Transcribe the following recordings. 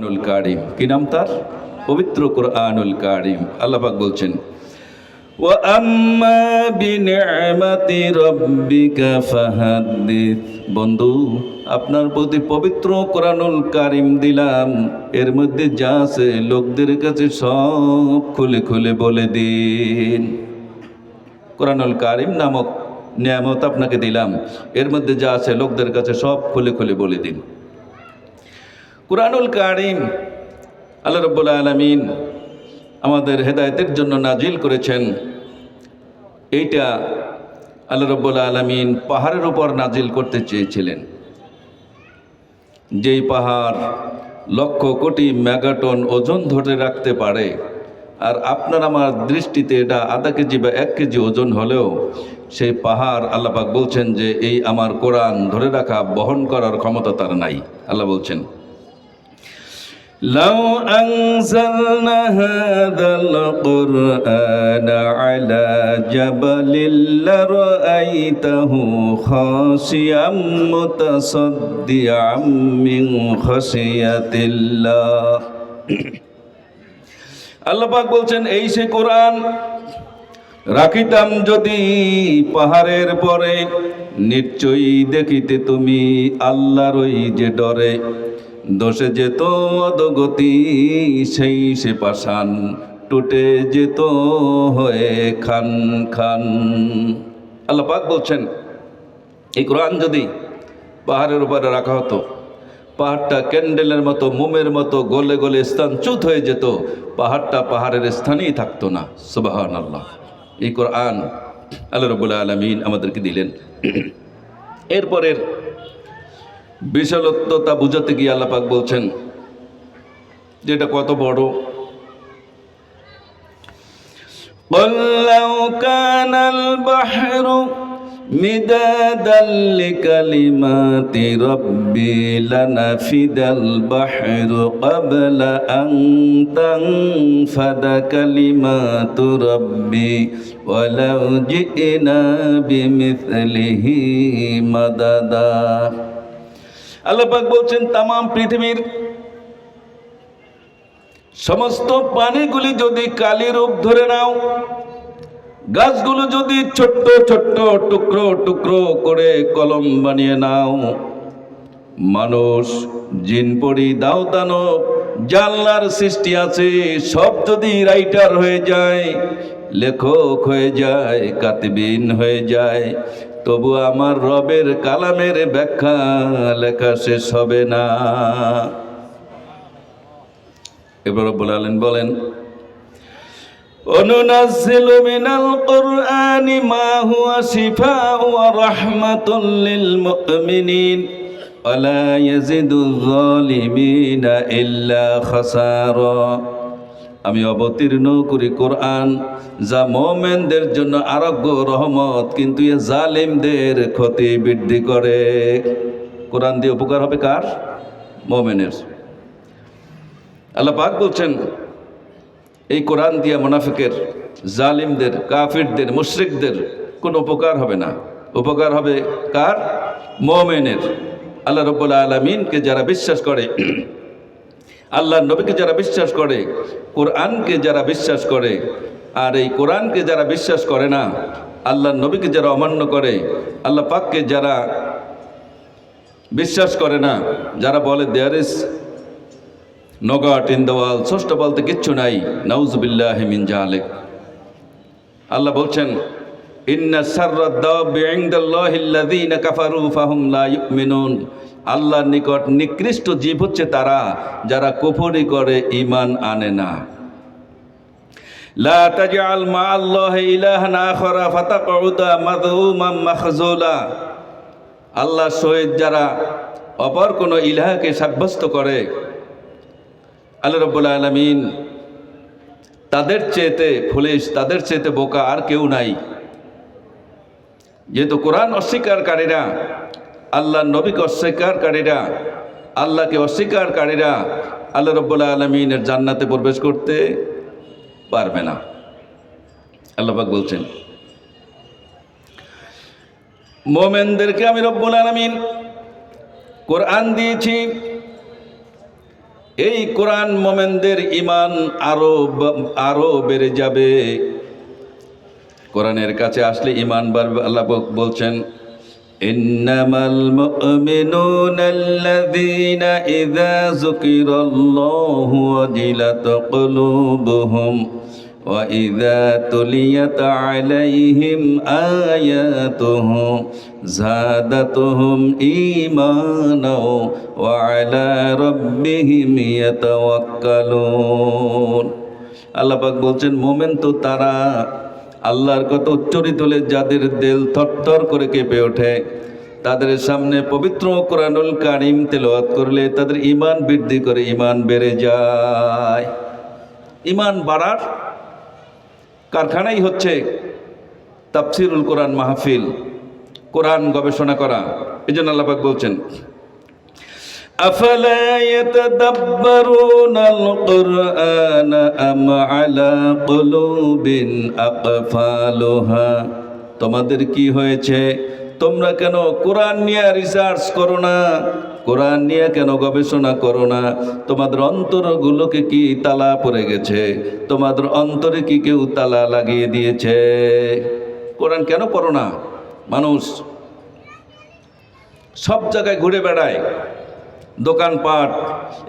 কুরআনুল কারীম, কি নাম তার? পবিত্র কুরআনুল কারীম। আল্লাহ পাক বলছেন, ওয়া আম্মা বিনি'মাতি রাব্বিকা ফাহাদ্দিস। বন্ধু, আপনার প্রতি পবিত্র কুরআনুল কারীম দিলাম, এর মধ্যে যা আছে লোকদের কাছে সব খুলে খুলে বলে দিন। কুরআনুল কারীম নামক নিয়ামত আপনাকে দিলাম, এর মধ্যে যা আছে লোকদের কাছে সব খুলে খুলে বলে দিন। কুরআনুল কারীম আল্লাহ রাব্বুল আলামিন আমাদের হেদায়েতের জন্য নাজিল করেছেন। এইটা আল্লাহ রাব্বুল আলামিন পাহাড়ের উপর নাজিল করতে চেয়েছিলেন, যেই পাহাড় লক্ষ কোটি মেগাটন ওজন ধরে রাখতে পারে। আর আপনার আমার দৃষ্টিতে এটা আধা কেজি বা 1 কেজি ওজন হলেও সেই পাহাড় আল্লাহ পাক বলছেন যে এই আমার কোরআন ধরে রাখা, বহন করার ক্ষমতা তার নাই। আল্লাহ বলছেন, لو أنزلنا هذا القرآن على جبل لرأيته خاشعا متصدعا من خشية الله। আল্লাহ পাক বলছেন, এই সে কোরআন রাখিতাম যদি পাহাড়ের পরে, নিশ্চয়ই দেখিতে তুমি আল্লাহর ওই যে ডরে, দোষে যেত অধোগতি সেই সে পাষাণ, টুটে যেত হয়ে খান খান। আল্লাহ পাক বলছেন, এই কোরআন যদি পাহাড়ের উপরে রাখা হতো, পাহাড়টা ক্যান্ডেলের মতো, মোমের মতো গলে গলে স্থানচ্যুত হয়ে যেত, পাহাড়টা পাহাড়ের স্থানেই থাকতো না। সুবহানাল্লাহ। এই কোরআন আল্লাহ রাব্বুল আলামিন আমাদেরকে দিলেন। এরপরের বিশালত্বতা বুঝাতে গিয়ে আল্লাহ পাক বলছেন যেটা কত বড়। قُلْ لَوْ كَانَ الْبَحْرُ مِدَادًا لِكَلِمَاتِ رَبِّي لَنَفِدَ الْبَحْرُ قَبْلَ أَنْ تَنْفَدَ كَلِمَاتُ رَبِّي وَلَوْ جِئْنَا بِمِثْلِهِ مَدَدًا। আল্লাহ পাক বলছেন, তামাম পৃথিবীর সমস্ত পানিগুলি যদি কালি রূপ ধরে নাও, গাছগুলো যদি ছোট্ট ছোট্ট টুকরো টুকরো করে কলম বানিয়ে নাও, মানুষ, জিন, পরি, দাও দানব, জানলার সৃষ্টি আছে, সব যদি রাইটার হয়ে যায়, লেখক হয়ে যায়, কাতিবিন হয়ে যায়, তবু আমার রবের কালামের ব্যাখ্যা লেখা শেষ হবে না। এবার রব্বুল আলামিন বলেন, অনুনাজ্জিলু মিনাল কুরআনি মা হুয়া শিফাউ ওয়া রাহমাতুল লিল মুমিনিন ওয়া লা ইয়াজিদুয যালিমিনা ইল্লা খাসারা। আমি অবতীর্ণ করি কোরআন, যা মুমিনদের জন্য আরোগ্য, রহমত, কিন্তু এ জালিমদের ক্ষতি বৃদ্ধি করে। কোরআন দিয়ে উপকার হবে কার? মুমিনের। আল্লাহ পাক বলছেন, এই কোরআন দিয়া মুনাফিকের, জালিমদের, কাফিরদের, মুশরিকদের কোনো উপকার হবে না। উপকার হবে কার? মুমিনের। আল্লাহ রাব্বুল আলামিনকে যারা বিশ্বাস করে, আল্লাহর নবীকে যারা বিশ্বাস করে, কোরআনকে যারা বিশ্বাস করে, আর এই কোরআনকে যারা বিশ্বাস করে না, আল্লাহর নবীকে যারা অমান্য করে, আল্লাহ পাককে যারা বিশ্বাস করে না, যারা বলে there is no god in the world, ষষ্ঠ বলতে কিচ্ছু নাই, নাউজুবিল্লাহি মিন যালিক। আল্লাহ বলছেন, ইন্না শাররাদ দাওয়াবি ইনদাল্লাহি আল্লাযীনা কাফারু ফাহুম লা ইউমিনুন। আল্লাহর নিকট নিকৃষ্ট জীব হচ্ছে তারা যারা কুফরি করে, ঈমান আনে না। লা তাজআল মা'আল্লাহি ইলাহান আখারা ফাতাকউদা মাযমুমান মাখজুলা। আল্লাহর সহিত যারা অপর কোনো ইলাহকে সাব্যস্ত করে, আল্লাহ রাব্বুল আলামিন তাদের চেয়েতে ফুলিশ, তাদের চেয়েতে বোকা আর কেউ নাই। যেহেতু কোরআন অস্বীকারীরা, আল্লাহর নবীকে অস্বীকারীরা, আল্লাহকে অস্বীকারীরা আল্লাহ রাব্বুল আলামিনের জান্নাতে প্রবেশ করতে পারবে না। আল্লাহ পাক বলছেন, মুমিনদেরকে আমি রব্বুল আলামিন কোরআন দিয়েছি, এই কোরআন মোমেনদের ঈমান আরো বেড়ে যাবে। কোরআনের কাছে আসলে ঈমান বাড়বে। আল্লাহ বলছেন, ইন্নামাল মুমিনুনা আল্লাযীনা ইযা যুকিরাল্লাহু ওয়াজিলাত কুলুবুহুম ওয়া ইযা তুলিয়াত আলাইহিম আয়াতুহু যাদাতুহুম ঈমানাও ওয়া আলা রাব্বিহিম ইয়াতাওয়াক্কালুন। আল্লাহ পাক বলছেন, মুমিন তো তারা আল্লাহর কথা উচ্চারিত হলে যাদের দিল থরথর করে কেঁপে ওঠে, তাদের সামনে পবিত্র কোরআনুল কারীম তেলাওয়াত করলে তাদের ঈমান বৃদ্ধি করে, ঈমান বেড়ে যায়। ঈমান বাড়ার কারখানাই হচ্ছে তাফসিরুল কোরআন মাহফিল, কোরআন গবেষণা করা। এই জন্য আল্লাহ পাক বলছেন, أفلا يتدبرون القرآن أم على قلوب أقفالها। তোমাদের কি হয়েছে? তোমরা কেন কোরআন নিয়ে রিসার্চ করো না? কোরআন নিয়ে কেন গবেষণা করো না? তোমাদের অন্তরগুলোকে কি তালা পড়ে গেছে? তোমাদের অন্তরে কি কেউ তালা লাগিয়ে দিয়েছে? কোরআন কেন পড়ো না? মানুষ সব জায়গায় ঘুরে বেড়ায়, দোকানপাট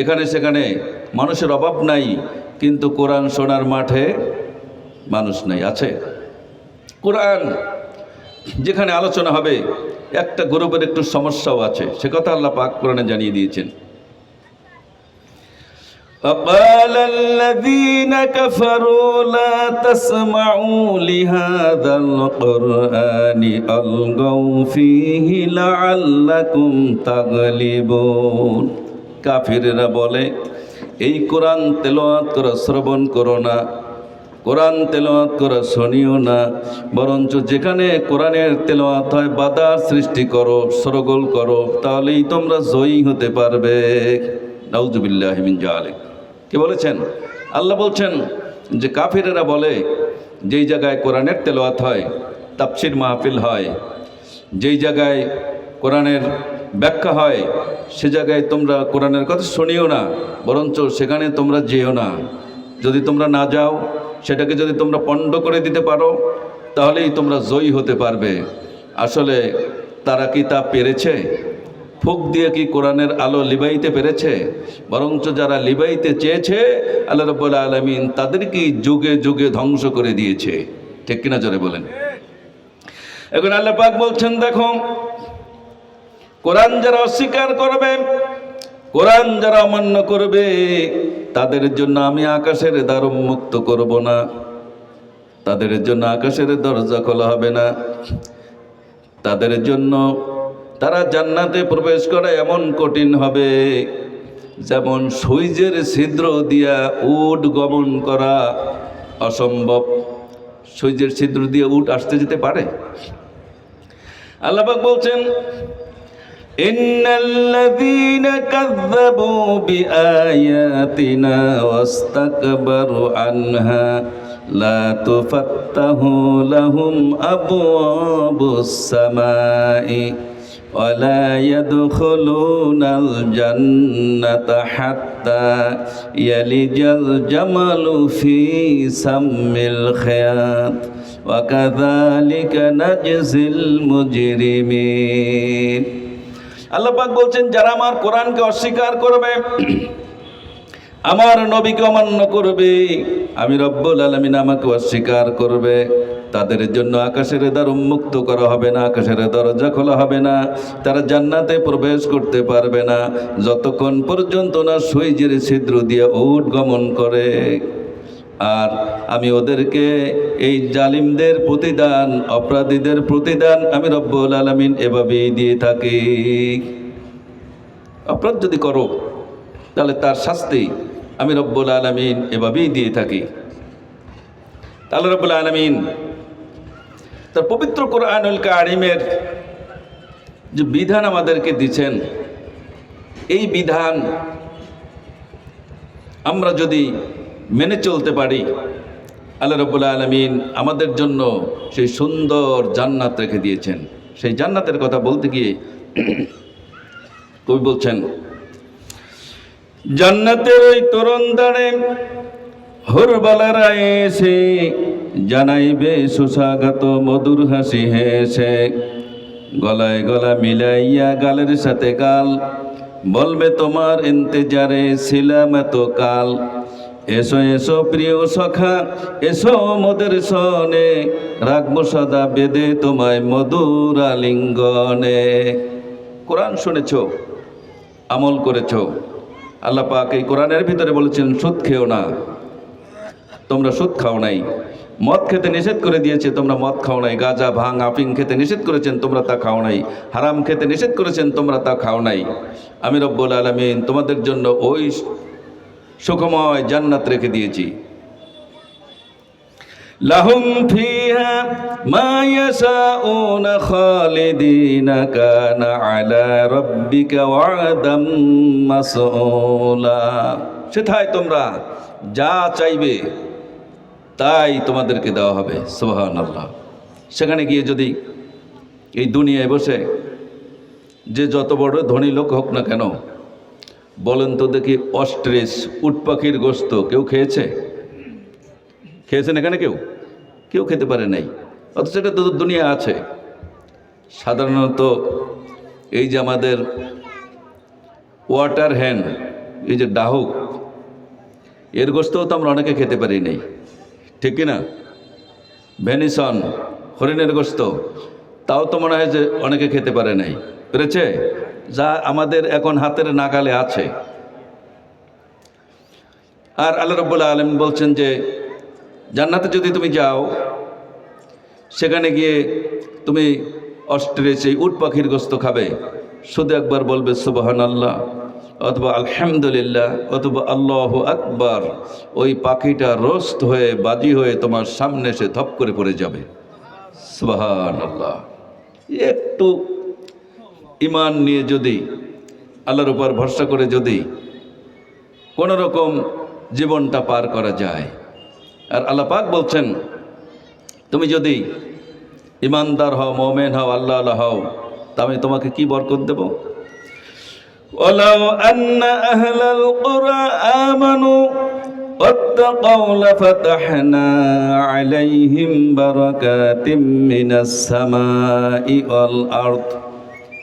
এখানে সেখানে, মানুষের অভাব নাই, কিন্তু কোরআন শোনার মাঠে মানুষ নাই। আছে কোরআন যেখানে আলোচনা হবে, একটা গ্রুপের একটু সমস্যাও আছে, সে কথা আল্লাহ পাক কোরআনে জানিয়ে দিয়েছেন। وقال الذين كفروا لا تسمعوا لهذا القرآن ألغوا فيه لعلكم تغلبون। কাফিররা বলে, এই কোরআন তেলাওয়াত করা শ্রবণ করো না, কোরআন তেলাওয়াত করা শুনিও না, বরঞ্চ যেখানে কোরআনের তেলাওয়াত হয় বাধার সৃষ্টি করো, সরগোল করো, তাহলেই তোমরা জয়ী হতে পারবে। নাউযুবিল্লাহি মিন যালিক। কে বলেছেন? আল্লাহ বলছেন যে কাফিরেরা বলে, যেই জায়গায় কোরআনের তেলাওয়াত হয়, তাফসীর মাহফিল হয়, যেই জায়গায় কোরআনের ব্যাখ্যা হয়, সে জায়গায় তোমরা কোরআনের কথা শুনিও না, বরঞ্চ সেখানে তোমরা যেও না। যদি তোমরা না যাও, সেটাকে যদি তোমরা পণ্ড করে দিতে পারো, তাহলেই তোমরা জয়ী হতে পারবে। আসলে তারা কি তা পেরেছে? ফুক দিয়ে কি কোরআনের আলো লিবাইতে পেরেছে? বরঞ্চ যারা লিবাইতে চেয়েছে, আল্লাহ রাব্বুল আলামিন তাদেরকে যুগে যুগে ধ্বংস করে দিয়েছে। ঠিক কিনা জোরে বলেন। এখন আল্লাহ পাক বলছেন, দেখো, কোরআন যারা অস্বীকার করবে, কোরআন যারা অমান্য করবে, তাদের জন্য আমি আকাশের দ্বার উন্মুক্ত করব না, তাদের জন্য আকাশের দরজা খোলা হবে না, তাদের জন্য তারা জান্নাতে প্রবেশ করা এমন কঠিন হবে যেমন সূর্যের ছিদ্র দিয়া উট গমন করা অসম্ভব। সূর্যের ছিদ্র দিয়ে উট আসতে যেতে পারে? আল্লাহ পাক বলছেন, ইন্নাল্লাযীনা কাযযাবু বিআয়াতিনা ওয়াস্তাকবারু আনহা লা তুফাত্তাহু লাহুম আবওয়াবুস সামাই ওয়ালা ইয়াদখুলুনাল জান্নাতা হাত্তা ইয়ালিজাল জামালু ফি সাম্মিল খিয়াত ওয়া কাযালিকা নাজজিল মুজরিমিন। আল্লাহ পাক বলছেন, যারা আমার কোরআনকে অস্বীকার করবে, আমার নবীকে অমান্য করবে, আমি রব্বুল আলামিন আমাকে অস্বীকার করবে, তাদের জন্য আকাশের দ্বার উন্মুক্ত করা হবে না, আকাশের দরজা খোলা হবে না, তারা জান্নাতে প্রবেশ করতে পারবে না যতক্ষণ পর্যন্ত না সূর্যের ছিদ্র দিয়ে উট গমন করে। আর আমি ওদেরকে, এই জালিমদের প্রতিদান, অপরাধীদের প্রতিদান আমি রব্বুল আলামিন এভাবেই দিয়ে থাকি। অপরাধ যদি করো, তাহলে তার শাস্তি আমি রব্বুল আলামিন এভাবেই দিয়ে থাকি। তাহলে রব্বুল আলামিন তার পবিত্র কোরআনুল কারীমের যে বিধান আমাদেরকে দিচ্ছেন, এই বিধান আমরা যদি মেনে চলতে পারি, আল্লাহ রাব্বুল আলামিন আমাদের জন্য সেই সুন্দর জান্নাত রেখে দিয়েছেন। সেই জান্নাতের কথা বলতে গিয়ে কবি বলছেন, জান্নাতের ওই তরুণ দ্বারে হুরবালারা এসে জানাইবে সুস্বাগত মধুর হাসি হেসে, গলায় গলা মিলাইয়া গালের সাথে গাল, বলবে তোমার ইন্তেজারে ছিলাম এত কাল। এসো এসো প্রিয় সখা, এসো মোদের সনে, রাখবো সদা বেদে তোমায় মধুর আলিঙ্গনে। কোরআন শুনেছ, আমল করেছ। আল্লাহ পাক এই কোরআনের ভিতরে বলেছেন সুদ খেও না, তোমরা সুদ খাও নাই। মদ খেতে নিষেধ করে দিয়েছে, তোমরা মদ খাও নাই। গাঁজা ভাং আফিং খেতে নিষেধ করেছেন, তোমরা তা খাও নাই। হারাম খেতে নিষেধ করেছেন, তোমরা তা খাও নাই। আমি রব্বুল আলামিন তোমাদের জন্য ওই সুখময় জান্নাত রেখে দিয়েছি। লাহুম ফিহা মা ইয়াশাউনা খালিদিনা কানা আলা রাব্বিকা ওয়াদাম মাসউলা। সেটাই তোমরা যা চাইবে তাই তোমাদেরকে দেওয়া হবে। সুবহানাল্লাহ। সেখানে গিয়ে যদি এই দুনিয়ায় বসে যে যত বড় ধনী লোক হোক না কেন, বলেন তো দেখি, অস্ট্রিচ উট পাখির গোস্ত কেউ খেয়েছে? খেয়েছেন এখানে? কেউ খেতে পারে নাই। অথচ এটা তো দুনিয়া আছে। সাধারণত এই যে আমাদের ওয়াটার হ্যান্ড, এই যে ডাহুক, এর গোস্তও তো আমরা অনেকে খেতে পারি নাই, ঠিক কিনা? ভেনিসন, হরিণের গোস্ত, তাও তো মনে হয় যে অনেকে খেতে পারে নাই, পেরেছে, যা আমাদের এখন হাতের নাগালে আছে। আর আল্লাহ রাব্বুল আলামিন বলছেন যে জান্নাতে যদি তুমি যাও, সেখানে গিয়ে তুমি অস্ট্রিচ এই উট পাখির গোস্ত খাবে, শুধু একবার বলবে সুবহানাল্লাহ অথবা আলহামদুলিল্লাহ অথবা আল্লাহু আকবার, ওই পাখিটা রোস্ট হয়ে বাজি হয়ে তোমার সামনে এসে ধপ করে পড়ে যাবে। সুবহানাল্লাহ। একটু ঈমান নিয়ে যদি, আল্লাহর উপর ভরসা করে যদি কোনো রকম জীবনটা পার করা যায়। আর আল্লাহ পাক বলছেন, তুমি যদি ইমানদার হও, মুমিন হও, আল্লাহ হও, তা আমি তোমাকে কি বরকত দেব? ওয়ালাউ আন্না আহলাল কুরআ আমানু ওয়াত্তাকাউ লাফাতাহনা আলাইহিম বারাকাতিম মিনাস সামাই ওয়াল আরদ।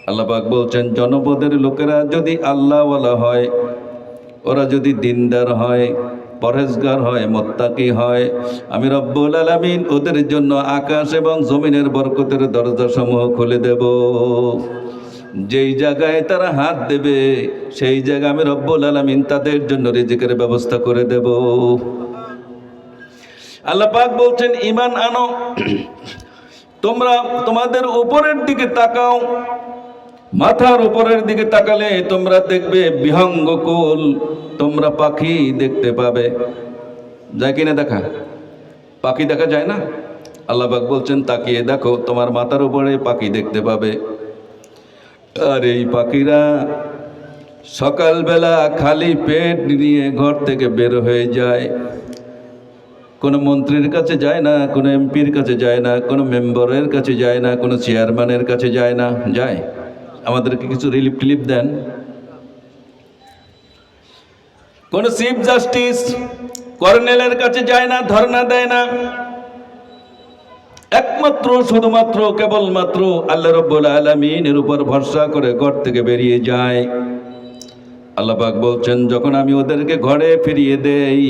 আল্লাহ পাক বলছেন, জনপদের লোকেরা যদি আল্লাহওয়ালা হয়, ওরা যদি দিনদার হয়, পরহেজগার হয়, মুত্তাকি হয়, আমি রব্বুল আলামিন ওদের জন্য আকাশ এবং জমিনের বরকতের দরজা সমূহ খুলে দেব। যেই জায়গায় তারা হাত দেবে, সেই জায়গায় আমি রব্বুল আলামিন তাদের জন্য রিজিকের ব্যবস্থা করে দেব। আল্লাহ পাক বলছেন, ঈমান আনো, তোমরা তোমাদের উপরের দিকে তাকাও, মাথার উপরের দিকে তাকালে তোমরা দেখবে বিহঙ্গকুল, তোমরা পাখি দেখতে পাবে। যায় কিনা দেখা? পাখি দেখা যায় না? আল্লাহ পাক বলছেন, তাকিয়ে দেখো, তোমার মাথার উপরে পাখি দেখতে পাবে। আর এই পাখিরা সকালবেলা খালি পেট নিয়ে ঘর থেকে বের হয়ে যায়। কোনো মন্ত্রীর কাছে যায় না, কোনো এমপির কাছে যায় না, কোনো মেম্বারের কাছে যায় না, কোনো চেয়ারম্যানের কাছে যায় না। যায়? আমাদেরকে কিছু রিলিফ টিলিফ দেন? কোন চিফ জাস্টিস, কর্নেলের কাছে যায় না, ধর্ণা দেয় না। একমাত্র শুধুমাত্র কেবলমাত্র আল্লাহ রাব্বুল আলামিনের উপর ভরসা করে ঘর থেকে বেরিয়ে যায়। আল্লাহ পাক বলছেন, যখন আমি ওদেরকে ঘরে ফিরিয়ে দেই,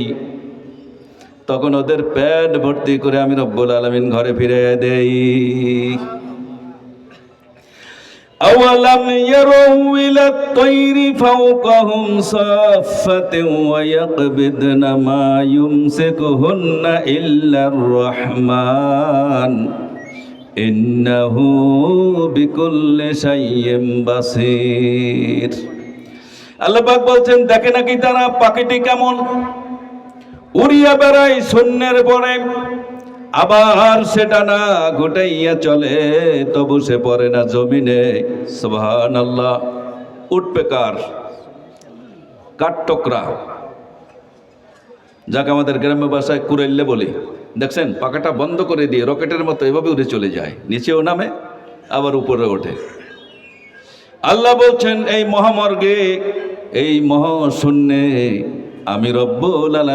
তখন ওদের পেট ভর্তি করে আমি রব্বুল আলামিন ঘরে ফিরিয়ে দেই। أولم يروا إلى الطير فوقهم صافة ويقبضن ما يمسكهن إلا الرحمن إنه بكل شيء بصير। আল্লাহ পাক বলছেন, দেখে নাকি তারা পাখিটি কেমন উড়িয়া বেড়ায় শূন্যের পরে, আবার সেটা না ঘুটাইয়া চলে, তবু সে পড়ে না জমিনে। সুবহানাল্লাহ। উটপেকার, কাঠঠোকরা, যাকে আমাদের গ্রাম্য ভাষায় কুড়াইলে বলি, দেখছেন পাখাটা বন্ধ করে দিয়ে রকেটের মতো এভাবে উড়ে চলে যায়, নিচেও নামে আবার উপরে ওঠে। আল্লাহ বলছেন, এই মহামর্গে এই মহাশূন্যে আমি রব্বুল আলামিন